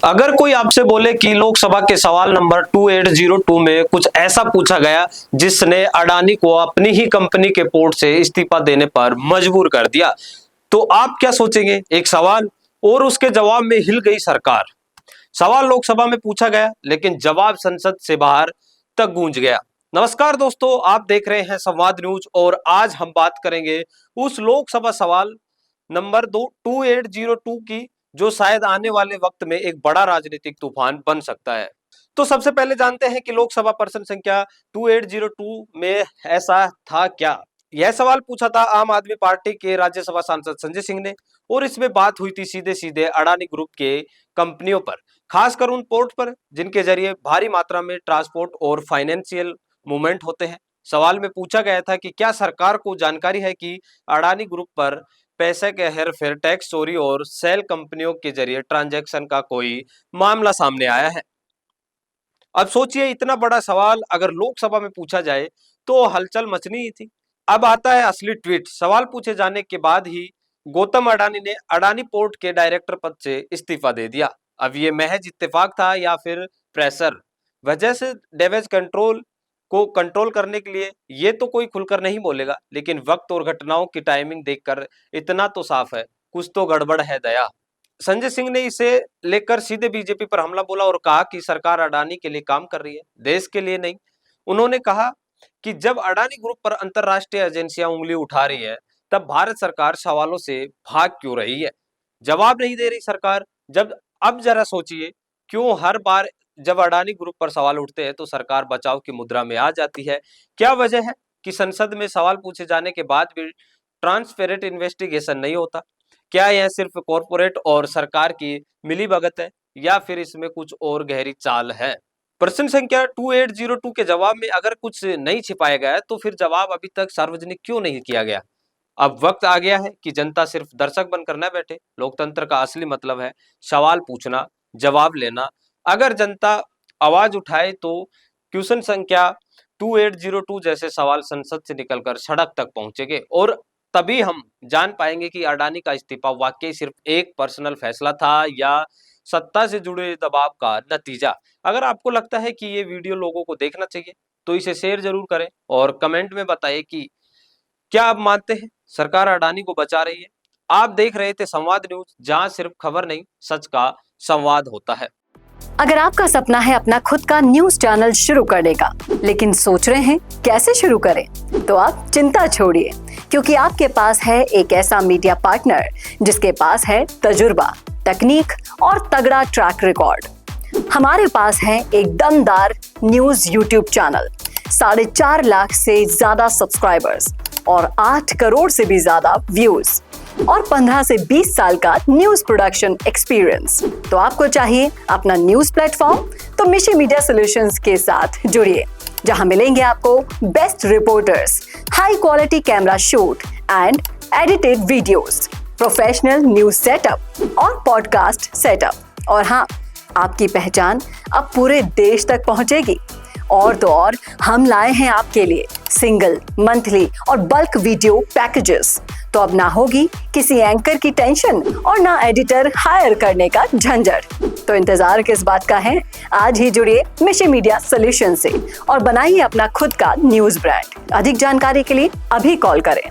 अगर कोई आपसे बोले कि लोकसभा के सवाल नंबर 2802 में कुछ ऐसा पूछा गया जिसने अडानी को अपनी ही कंपनी के पोर्ट से इस्तीफा देने पर मजबूर कर दिया, तो आप क्या सोचेंगे? एक सवाल और उसके जवाब में हिल गई सरकार। सवाल लोकसभा में पूछा गया लेकिन जवाब संसद से बाहर तक गूंज गया। नमस्कार दोस्तों, आप देख रहे हैं संवाद न्यूज और आज हम बात करेंगे उस लोकसभा सवाल नंबर 2802 की, जो शायद आने वाले वक्त में एक बड़ा राजनीतिक तूफान बन सकता है। तो सबसे पहले जानते हैं कि लोकसभा प्रश्न संख्या 2802 में ऐसा था क्या। यह सवाल पूछा था आम आदमी पार्टी के राज्यसभा सांसद संजय सिंह ने और इसमें बात हुई थी सीधे सीधे अडानी ग्रुप के कंपनियों पर, खासकर उन पोर्ट पर जिनके जरिए भारी मात्रा में ट्रांसपोर्ट और फाइनेंशियल मूवमेंट होते हैं। सवाल में पूछा गया था कि क्या सरकार को जानकारी है कि अडानी ग्रुप पर पैसे के हेरफेर, टैक्स चोरी और सेल कंपनियों के जरिए ट्रांजैक्शन का कोई मामला सामने आया है। अब सोचिए, इतना बड़ा सवाल अगर लोकसभा में पूछा जाए तो हलचल मचनी ही थी। अब आता है असली ट्वीट। सवाल पूछे जाने के बाद ही गौतम अडानी ने अडानी पोर्ट के डायरेक्टर पद से इस्तीफा दे दिया। अब ये महज इत्तेफाक था या फिर प्रेशर? वजह से डैमेज कंट्रोल को कंट्रोल करने के लिए ये तो कोई खुलकर नहीं बोलेगा, लेकिन वक्त और घटनाओं की टाइमिंग देखकर इतना तो साफ है, कुछ तो गड़बड़ है दया। संजय सिंह ने इसे लेकर सीधे बीजेपी पर हमला बोला और कहा कि सरकार अडानी के लिए काम कर रही है, देश के लिए नहीं। उन्होंने कहा कि जब अडानी ग्रुप पर अंतरराष्ट्रीय एजेंसियां उंगली उठा रही है, तब भारत सरकार सवालों से भाग क्यों रही है, जवाब नहीं दे रही सरकार। अब जरा सोचिए, क्यों हर बार जब अडानी ग्रुप पर सवाल उठते हैं तो सरकार बचाव की मुद्रा में आ जाती है? क्या वजह है कि संसद में सवाल पूछे जाने के बाद भी ट्रांसपेरेंट इन्वेस्टिगेशन नहीं होता? क्या यह सिर्फ कॉरपोरेट और सरकार की मिलीभगत है या फिर इसमें कुछ और गहरी चाल है? प्रश्न संख्या 2802 के जवाब में अगर कुछ नहीं छिपाया गया है तो फिर जवाब अभी तक सार्वजनिक क्यों नहीं किया गया? अब वक्त आ गया है कि जनता सिर्फ दर्शक बनकर न बैठे। लोकतंत्र का असली मतलब है सवाल पूछना, जवाब लेना। अगर जनता आवाज उठाए तो क्वेश्चन संख्या 2802 जैसे सवाल संसद से निकलकर सड़क तक पहुंचेंगे और तभी हम जान पाएंगे कि अडानी का इस्तीफा वाकई सिर्फ एक पर्सनल फैसला था या सत्ता से जुड़े दबाव का नतीजा। अगर आपको लगता है कि ये वीडियो लोगों को देखना चाहिए तो इसे शेयर जरूर करें और कमेंट में बताइए कि क्या आप मानते हैं सरकार अडानी को बचा रही है। आप देख रहे थे संवाद न्यूज, जहां सिर्फ खबर नहीं, सच का संवाद होता है। अगर आपका सपना है अपना खुद का न्यूज चैनल शुरू करने का, लेकिन सोच रहे हैं कैसे शुरू करें, तो आप चिंता छोड़िए, क्योंकि आपके पास है एक ऐसा मीडिया पार्टनर जिसके पास है तजुर्बा, तकनीक और तगड़ा ट्रैक रिकॉर्ड। हमारे पास है एक दमदार न्यूज यूट्यूब चैनल, 4.5 लाख से ज्यादा सब्सक्राइबर्स और 8 करोड़ से भी ज्यादा व्यूज और 15 से 20 साल का न्यूज प्रोडक्शन एक्सपीरियंस। तो आपको चाहिए अपना न्यूज प्लेटफॉर्म, तो मिशी मीडिया सॉल्यूशंस के साथ जुड़िए, जहां मिलेंगे आपको best reporters, high quality camera shoot and edited videos, professional news setup और पॉडकास्ट सेटअप। और हाँ, आपकी पहचान अब पूरे देश तक पहुंचेगी। और तो और, हम लाए हैं आपके लिए सिंगल, मंथली और बल्क वीडियो पैकेजेस। तो अब ना होगी किसी एंकर की टेंशन और ना एडिटर हायर करने का झंझट। तो इंतजार किस बात का है? आज ही जुड़िए मिशी मीडिया सॉल्यूशन से और बनाइए अपना खुद का न्यूज ब्रांड। अधिक जानकारी के लिए अभी कॉल करें।